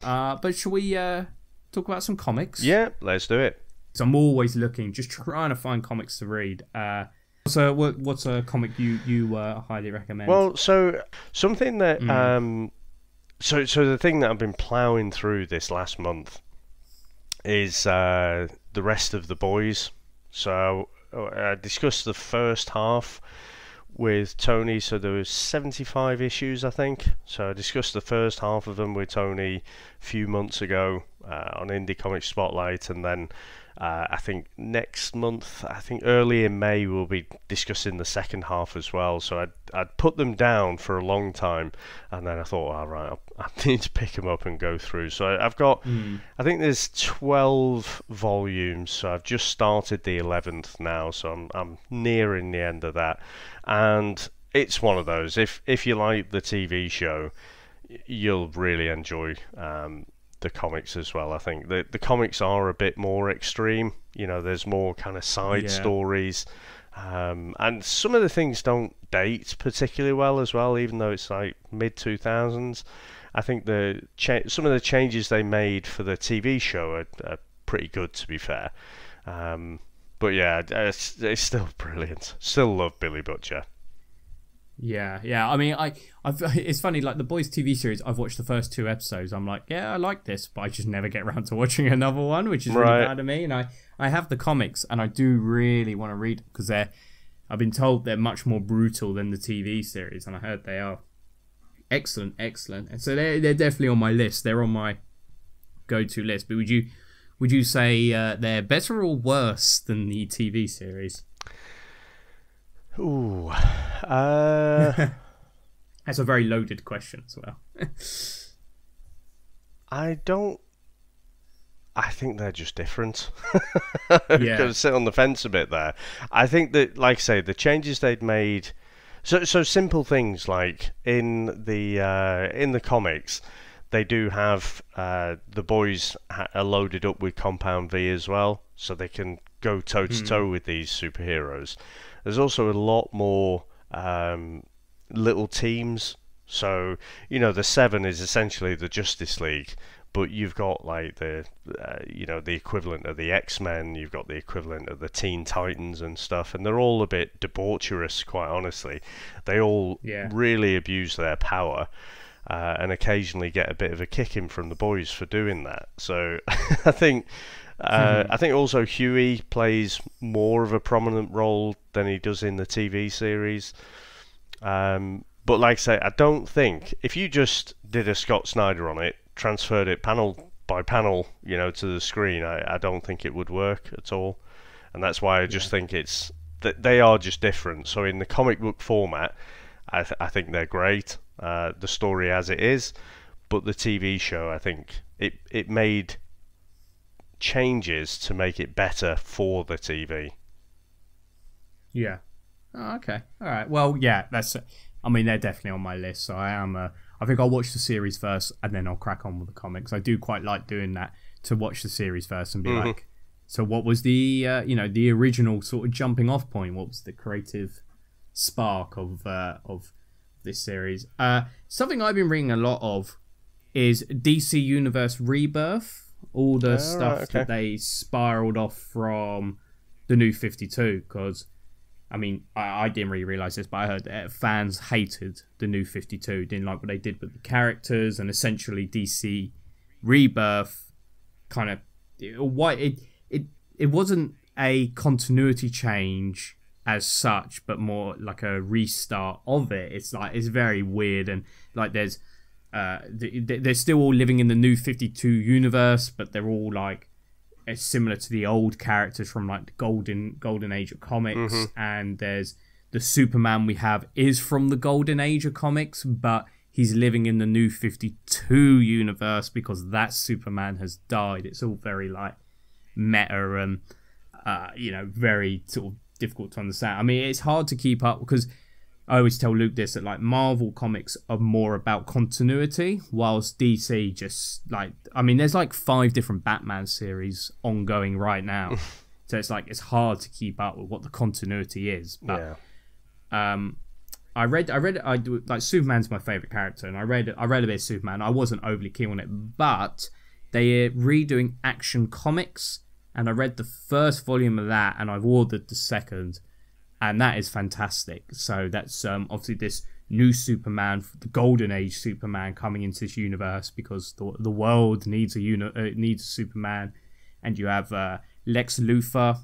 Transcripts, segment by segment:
But shall we talk about some comics? Yeah, let's do it. So I'm always looking, just trying to find comics to read. So what's a comic you highly recommend? Well, so something that so the thing that I've been ploughing through this last month is the rest of the boys. So I discussed the first half with Tony. So there was 75 issues, I think. So I discussed the first half of them with Tony a few months ago on Indie Comic Spotlight, and then I think next month, I think early in May, we'll be discussing the second half as well. So I'd put them down for a long time, and then I thought, all right, I need to pick them up and go through. So I've got, I think there's 12 volumes. So I've just started the 11th now, so I'm nearing the end of that, and it's one of those. If you like the TV show, you'll really enjoy the comics as well. I think the comics are a bit more extreme. You know, there's more kind of side stories, and some of the things don't date particularly well as well, even though it's like mid 2000s. I think some of the changes they made for the TV show are pretty good, to be fair. But yeah, it's still brilliant. Still love Billy Butcher. Yeah. I mean, it's funny, like the Boys TV series, I've watched the first 2 episodes. I'm like, yeah, I like this, but I just never get around to watching another one, which is really bad of me. And I have the comics, and I do really want to read them because I've been told they're much more brutal than the TV series, and I heard they are excellent. And so they're definitely on my list. They're on my go-to list. But would you say they're better or worse than the TV series? Ooh. That's a very loaded question as well. I think they're just different. Got to sit on the fence a bit there. I think that, like I say, the changes they'd made. So simple things like in the comics, they do have the boys are loaded up with Compound V as well, so they can go toe to toe with these superheroes. There's also a lot more little teams. So, you know, the 7 is essentially the Justice League, but you've got like the equivalent of the X-Men, you've got the equivalent of the Teen Titans and stuff, and they're all a bit debaucherous, quite honestly. They all really abuse their power, and occasionally get a bit of a kicking from the boys for doing that. So I think also Huey plays more of a prominent role than he does in the TV series. But like I say, I don't think if you just did a Scott Snyder on it, transferred it panel by panel, you know, to the screen, I don't think it would work at all. And that's why I just think it's that they are just different. So in the comic book format, I think they're great. The story as it is, but the TV show, I think it made changes to make it better for the TV. Yeah. Oh, okay. All right. Well, yeah. They're definitely on my list. So I think I'll watch the series first, and then I'll crack on with the comics. I do quite like doing that, to watch the series first and be like, so what was the the original sort of jumping off point? What was the creative spark of this series? Something I've been reading a lot of is DC Universe Rebirth. All the stuff that they spiraled off from the New 52, because I mean, I didn't really realise this, but I heard that fans hated the New 52, didn't like what they did with the characters, and essentially DC Rebirth kind of it wasn't a continuity change as such, but more like a restart of it. It's very weird, and like they're still all living in the New 52 universe, but they're all like similar to the old characters from like the golden age of comics. And there's the Superman we have is from the golden age of comics, but he's living in the New 52 universe because that Superman has died. It's all very like meta and very sort of difficult to understand. I mean, it's hard to keep up because I always tell Luke this, that like Marvel comics are more about continuity, whilst DC just like, I mean, there's like 5 different Batman series ongoing right now. So it's like, it's hard to keep up with what the continuity is. But I I do, like, Superman's my favorite character, and I read a bit of Superman. I wasn't overly keen on it, but they're redoing Action Comics, and I read the first volume of that, and I've ordered the second, and that is fantastic. So that's obviously this new Superman, the Golden Age Superman, coming into this universe because the world needs a Superman, and you have Lex Luthor.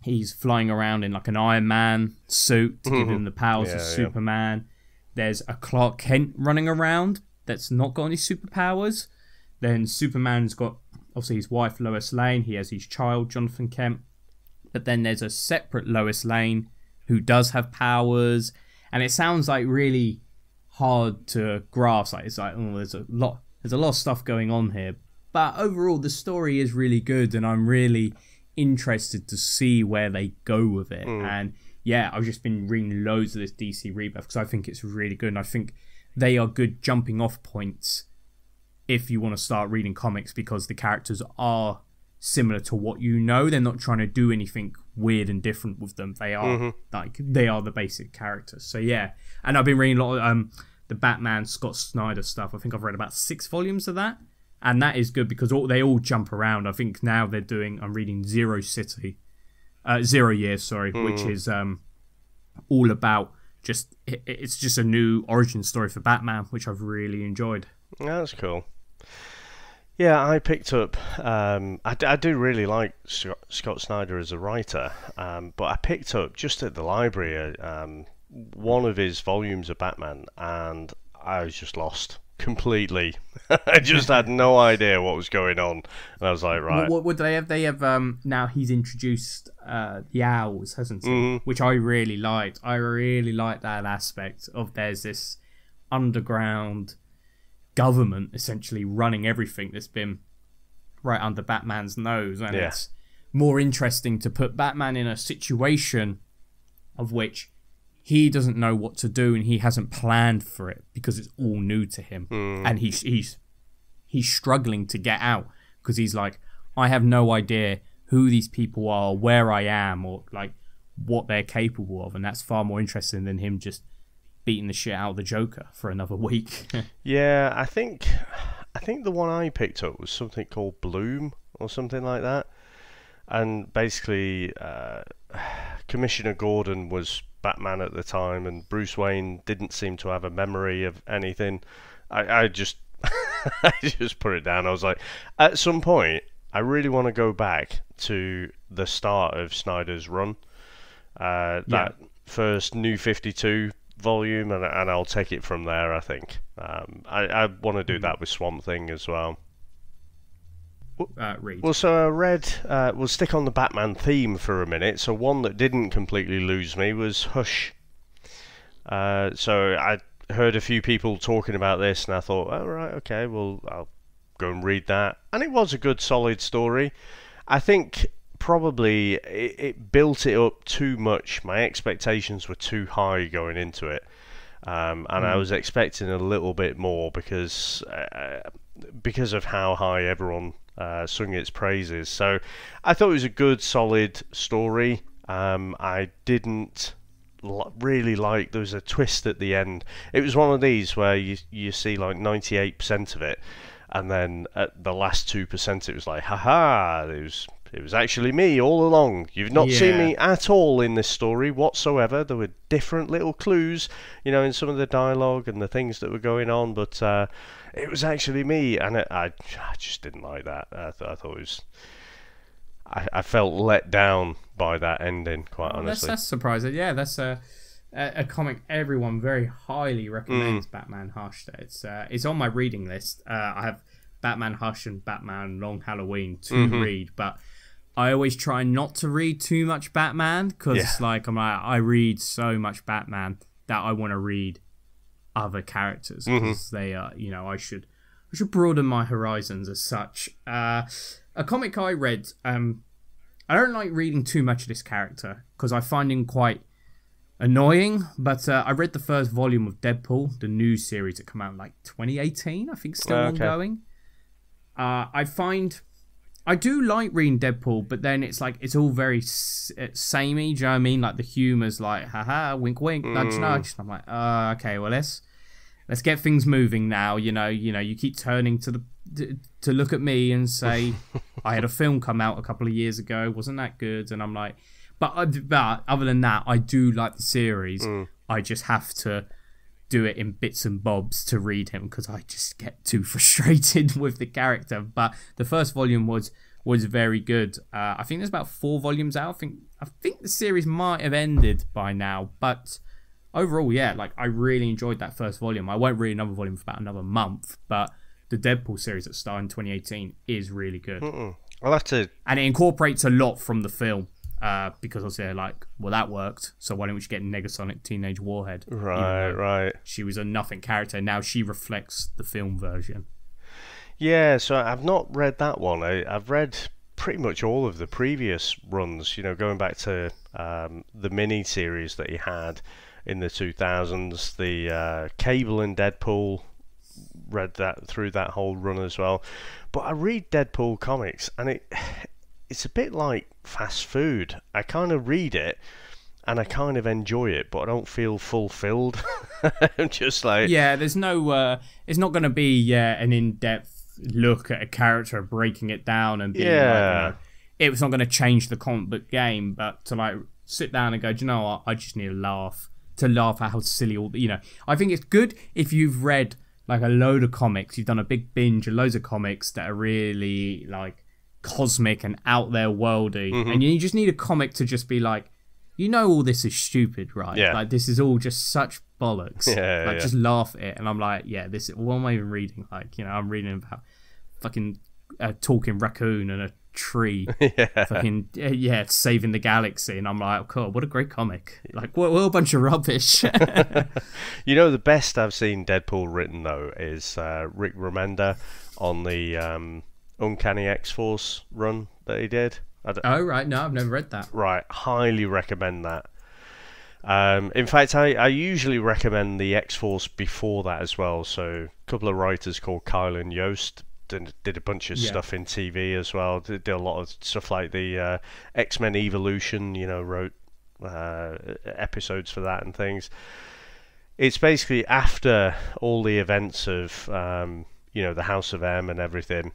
He's flying around in like an Iron Man suit to give him the powers of Superman. There's a Clark Kent running around that's not got any superpowers. Then Superman's got, obviously, his wife Lois Lane. He has his child Jonathan Kent. But then there's a separate Lois Lane who does have powers. And it sounds like really hard to grasp. Like, it's like, oh, there's a lot of stuff going on here. But overall, the story is really good, and I'm really interested to see where they go with it. And yeah, I've just been reading loads of this DC Rebirth because I think it's really good, and I think they are good jumping off points if you want to start reading comics, because the characters are similar to what you know. They're not trying to do anything weird and different with them. They are they are the basic characters. So yeah, and I've been reading a lot of the Batman Scott Snyder stuff. I think I've read about 6 volumes of that. And that is good because they all jump around. I think now they're doing, I'm reading 0 Years, which is all about it's just a new origin story for Batman, which I've really enjoyed. That's cool. Yeah, I picked up, I do really like Scott Snyder as a writer, but I picked up just at the library one of his volumes of Batman, and I was just lost completely. I just had no idea what was going on, and I was like, right. What they have? They have now he's introduced the owls, hasn't he? Which I really liked. I really like that aspect of there's this underground government essentially running everything that's been right under Batman's nose, and it's more interesting to put Batman in a situation of which he doesn't know what to do, and he hasn't planned for it because it's all new to him. And he's struggling to get out because he's like, I have no idea who these people are, where I am, or like what they're capable of, and that's far more interesting than him just beating the shit out of the Joker for another week. Yeah, I think the one I picked up was something called Bloom or something like that, and basically Commissioner Gordon was Batman at the time, and Bruce Wayne didn't seem to have a memory of anything. I just I just put it down. I was like, at some point, I really want to go back to the start of Snyder's run, that first New 52 volume, and I'll take it from there. I think I want to do that with Swamp Thing as well. Read. Well, so I read, we'll stick on the Batman theme for a minute. So one that didn't completely lose me was Hush. So I heard a few people talking about this, and I thought, oh, right, okay, well, I'll go and read that. And it was a good, solid story. I think probably it built it up too much. My expectations were too high going into it. And I was expecting a little bit more because of how high everyone sung its praises. So I thought it was a good, solid story. I didn't really like, there was a twist at the end. It was one of these where you see like 98% of it, and then at the last 2% it was like, haha, it was actually me all along. You've not seen me at all in this story whatsoever. There were different little clues, in some of the dialogue and the things that were going on, but it was actually me, and I just didn't like that. I thought it was... I felt let down by that ending, quite honestly. That's surprising. Yeah, that's a comic everyone very highly recommends, Batman Hush. It's on my reading list. I have Batman Hush and Batman Long Halloween to read, but I always try not to read too much Batman because I read so much Batman that I want to read other characters because they are, I should broaden my horizons as such. A comic I read, I don't like reading too much of this character because I find him quite annoying, but I read the first volume of Deadpool, the new series that came out in 2018, I think, still ongoing. I I do like reading Deadpool, but then it's like it's all very samey. Do you know what I mean? Like the humor's like, haha, wink, wink, nudge, nudge. I'm like, okay, well let's get things moving now. You know, you keep turning to look at me and say, I had a film come out a couple of years ago, wasn't that good? And I'm like, but other than that, I do like the series. I just have to do it in bits and bobs to read him because I just get too frustrated with the character. But the first volume was very good. I think there's about 4 volumes out. I think the series might have ended by now, but overall, yeah, like I really enjoyed that first volume. I won't read another volume for about another month, but the Deadpool series that started in 2018 is really good. I'll have to, and it incorporates a lot from the film. Because obviously, like, well, that worked. So why don't we just get Negasonic Teenage Warhead? Right. She was a nothing character. Now she reflects the film version. Yeah, so I've not read that one. I've read pretty much all of the previous runs. You know, going back to the mini series that he had in the 2000s, the Cable and Deadpool. Read that through that whole run as well. But I read Deadpool comics, and it's a bit like fast food. I kind of read it and I kind of enjoy it, but I don't feel fulfilled. I'm just like... Yeah, there's no... it's not going to be an in-depth look at a character, breaking it down and being like, it's not going to change the comic book game, but to like sit down and go, do you know what? I just need a laugh. To laugh at how silly all... I think it's good if you've read like a load of comics, you've done a big binge of loads of comics that are really like cosmic and out there worldy, and you just need a comic to just be like, all this is stupid, right? Like this is all just such bollocks. Just laugh at it. And I'm like, this, what am I even reading? Like, I'm reading about fucking talking raccoon and a tree fucking saving the galaxy, and I'm like, oh god, what a great comic. Like what a bunch of rubbish. The best I've seen Deadpool written though is Rick Remender on the Uncanny X-Force run that he did. Oh, right. No, I've never read that. Right. Highly recommend that. In fact, I usually recommend the X-Force before that as well. So a couple of writers called Kyle and Yost did a bunch of stuff in TV as well. Did a lot of stuff like the X-Men Evolution, wrote episodes for that and things. It's basically after all the events of, the House of M and everything.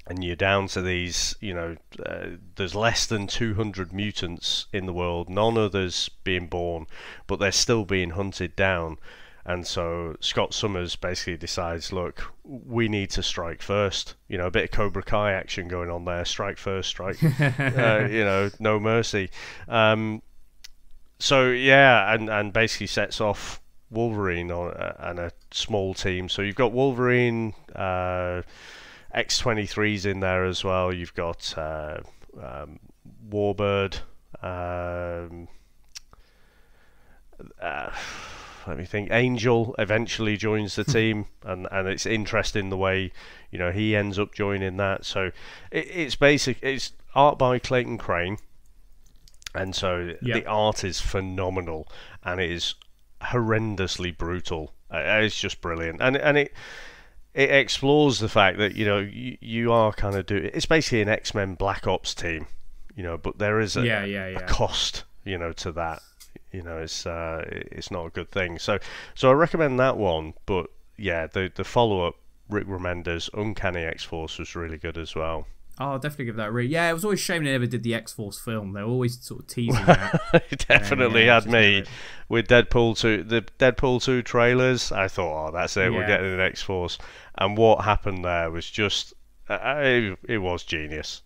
And you're down to these, there's less than 200 mutants in the world, none others being born, but they're still being hunted down. And so Scott Summers basically decides, look, we need to strike first. A bit of Cobra Kai action going on there. Strike first, strike, no mercy. And basically sets off Wolverine and a small team. So you've got Wolverine... X-23's in there as well. You've got Warbird. Let me think. Angel eventually joins the team, and it's interesting the way he ends up joining that. So it's art by Clayton Crane, and so the art is phenomenal, and it is horrendously brutal. It's just brilliant, and it explores the fact that you are kind of doing. It's basically an X-Men Black Ops team, but there is a cost, to that. It's not a good thing. So I recommend that one. But the follow-up, Rick Remender's Uncanny X-Force, was really good as well. Oh, I'll definitely give that a read. Yeah, it was always a shame they never did the X-Force film. They were always sort of teasing that. It definitely had me with Deadpool 2. The Deadpool 2 trailers, I thought, that's it, we're getting an X-Force. And what happened there was just... it was genius.